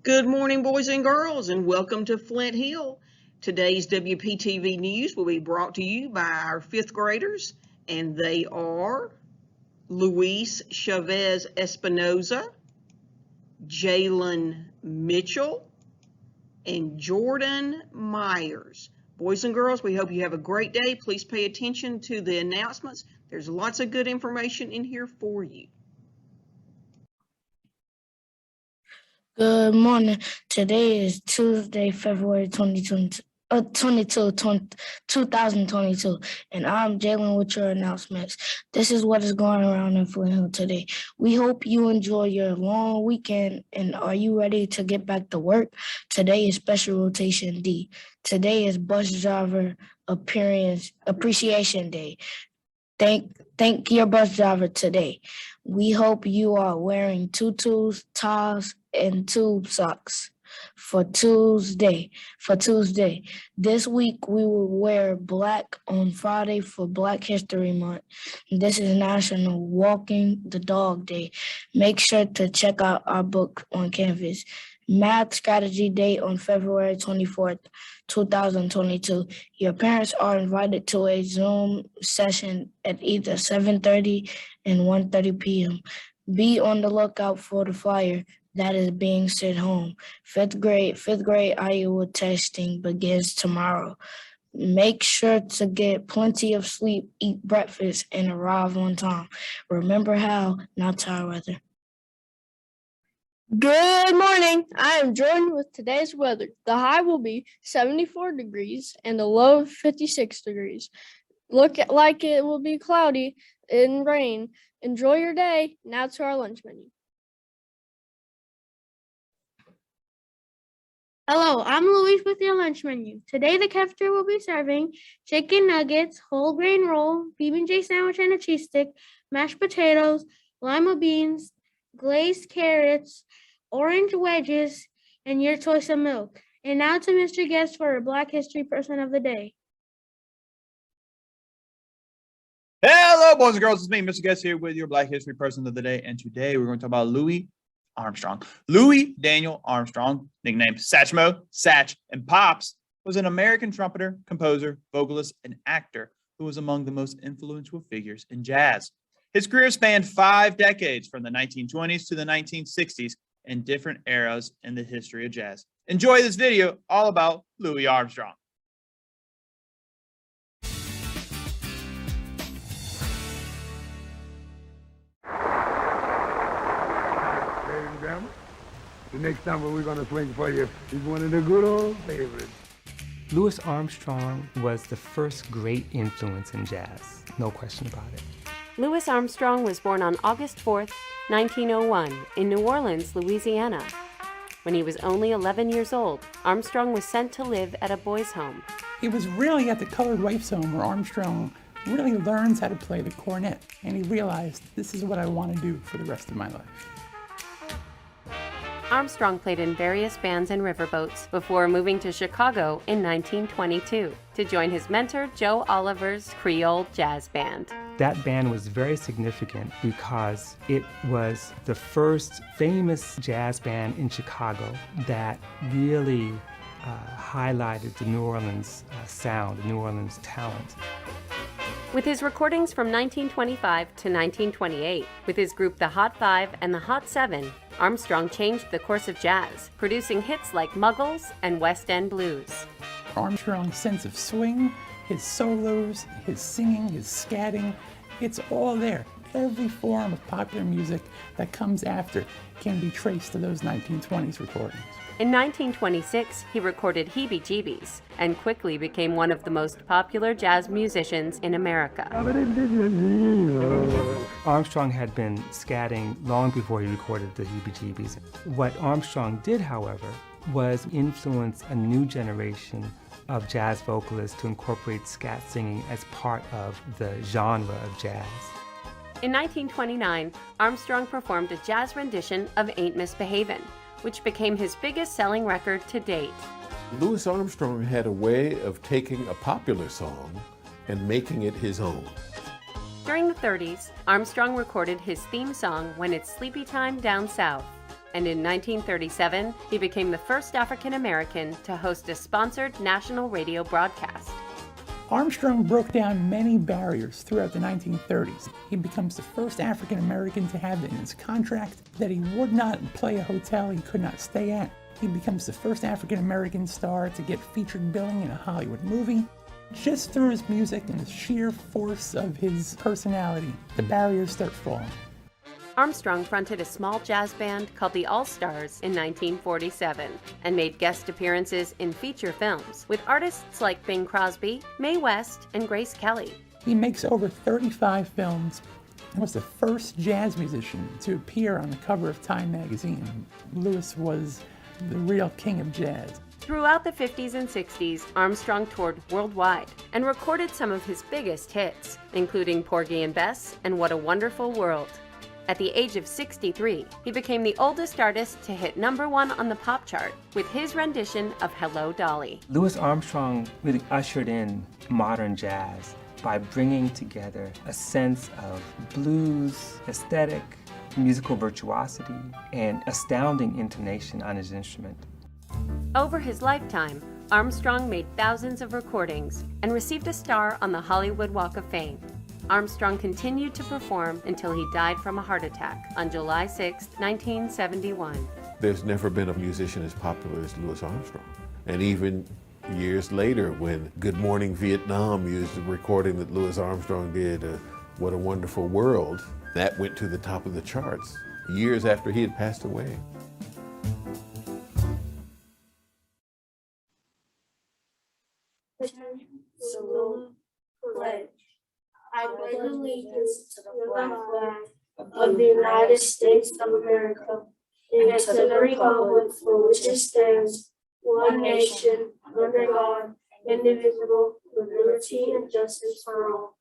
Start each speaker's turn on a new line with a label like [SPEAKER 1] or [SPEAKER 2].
[SPEAKER 1] Good morning, boys and girls, and welcome to Flint Hill. Today's WPTV News will be brought to you by our fifth graders, and they are Luis Chavez Espinoza, Jalen Mitchell, and Jordan Myers. Boys and girls, we hope you have a great day. Please pay attention to the announcements. There's lots of good information in here for you.
[SPEAKER 2] Good morning. Today is Tuesday, February 2022, and I'm Jalen with your announcements. This is what is going around in Flint Hill today. We hope you enjoy your long weekend, and are you ready to get back to work? Today is Special Rotation D. Today is Bus Driver Appreciation Day. Thank your bus driver today. We hope you are wearing tutus, ties, and tube socks for Tuesday. This week we will wear black on Friday for Black History Month. This is National Walking the Dog Day. Make sure to check out our book on Canvas. Math Strategy Day on February 24th, 2022. Your parents are invited to a Zoom session at either 7:30 and 1:30 p.m. Be on the lookout for the flyer that is being sent home. Fifth grade Iowa testing begins tomorrow. Make sure to get plenty of sleep, eat breakfast, and arrive on time. Remember how, not to weather.
[SPEAKER 3] Good morning. I am Jordan with today's weather. The high will be 74 degrees and the low 56 degrees. Look like it will be cloudy and rain. Enjoy your day. Now to our lunch menu. Hello, I'm Louise with your lunch menu. Today the cafeteria will be serving chicken nuggets, whole grain roll, PB&J sandwich and a cheese stick, mashed potatoes, lima beans, glazed carrots, orange wedges, and your choice of milk. And now to Mr. Guest for a Black History Person of the Day.
[SPEAKER 4] Hello, boys and girls. It's me, Mr. Guest, here with your Black History Person of the Day. And today we're going to talk about Louis Armstrong. Louis Daniel Armstrong, nicknamed Satchmo, Satch, and Pops, was an American trumpeter, composer, vocalist, and actor who was among the most influential figures in jazz. His career spanned 5 decades, from the 1920s to the 1960s, in different eras in the history of jazz. Enjoy this video all about Louis Armstrong.
[SPEAKER 5] Ladies and gentlemen, the next number we're going to swing for you is one of the good old favorites.
[SPEAKER 6] Louis Armstrong was the first great influence in jazz, no question about it.
[SPEAKER 7] Louis Armstrong was born on August 4th, 1901, in New Orleans, Louisiana. When he was only 11 years old, Armstrong was sent to live at a boys' home.
[SPEAKER 8] It was really at the Colored Wife's Home where Armstrong really learns how to play the cornet, and he realized, this is what I want to do for the rest of my life.
[SPEAKER 7] Armstrong played in various bands and riverboats before moving to Chicago in 1922 to join his mentor Joe Oliver's Creole Jazz Band.
[SPEAKER 6] That band was very significant because it was the first famous jazz band in Chicago that really highlighted the New Orleans sound, the New Orleans talent.
[SPEAKER 7] With his recordings from 1925 to 1928, with his group The Hot Five and The Hot Seven, Armstrong changed the course of jazz, producing hits like Muggles and West End Blues.
[SPEAKER 8] Armstrong's sense of swing, his solos, his singing, his scatting, it's all there. Every form of popular music that comes after can be traced to those 1920s recordings.
[SPEAKER 7] In 1926, he recorded Heebie Jeebies and quickly became one of the most popular jazz musicians in America.
[SPEAKER 6] Armstrong had been scatting long before he recorded the Heebie Jeebies. What Armstrong did, however, was influence a new generation of jazz vocalists to incorporate scat singing as part of the genre of jazz.
[SPEAKER 7] In 1929, Armstrong performed a jazz rendition of Ain't Misbehavin', which became his biggest selling record to date.
[SPEAKER 9] Louis Armstrong had a way of taking a popular song and making it his own.
[SPEAKER 7] During the 30s, Armstrong recorded his theme song, When It's Sleepy Time Down South. And in 1937, he became the first African American to host a sponsored national radio broadcast.
[SPEAKER 8] Armstrong broke down many barriers throughout the 1930s. He becomes the first African American to have in his contract that he would not play a hotel he could not stay at. He becomes the first African American star to get featured billing in a Hollywood movie. Just through his music and the sheer force of his personality, the barriers start falling.
[SPEAKER 7] Armstrong fronted a small jazz band called the All-Stars in 1947 and made guest appearances in feature films with artists like Bing Crosby, Mae West, and Grace Kelly.
[SPEAKER 8] He makes over 35 films and was the first jazz musician to appear on the cover of Time magazine. Louis was the real king of jazz.
[SPEAKER 7] Throughout the 50s and 60s, Armstrong toured worldwide and recorded some of his biggest hits, including Porgy and Bess and What a Wonderful World. At the age of 63, he became the oldest artist to hit #1 on the pop chart with his rendition of Hello, Dolly.
[SPEAKER 6] Louis Armstrong really ushered in modern jazz by bringing together a sense of blues, aesthetic, musical virtuosity, and astounding intonation on his instrument.
[SPEAKER 7] Over his lifetime, Armstrong made thousands of recordings and received a star on the Hollywood Walk of Fame. Armstrong continued to perform until he died from a heart attack on July 6, 1971.
[SPEAKER 9] There's never been a musician as popular as Louis Armstrong. And even years later, when Good Morning Vietnam used a recording that Louis Armstrong did, What a Wonderful World, that went to the top of the charts years after he had passed away.
[SPEAKER 2] Salute, pledge. I pledge allegiance to the flag of the United States of America and to the republic for which it stands, one nation, under God, indivisible, with liberty and justice for all.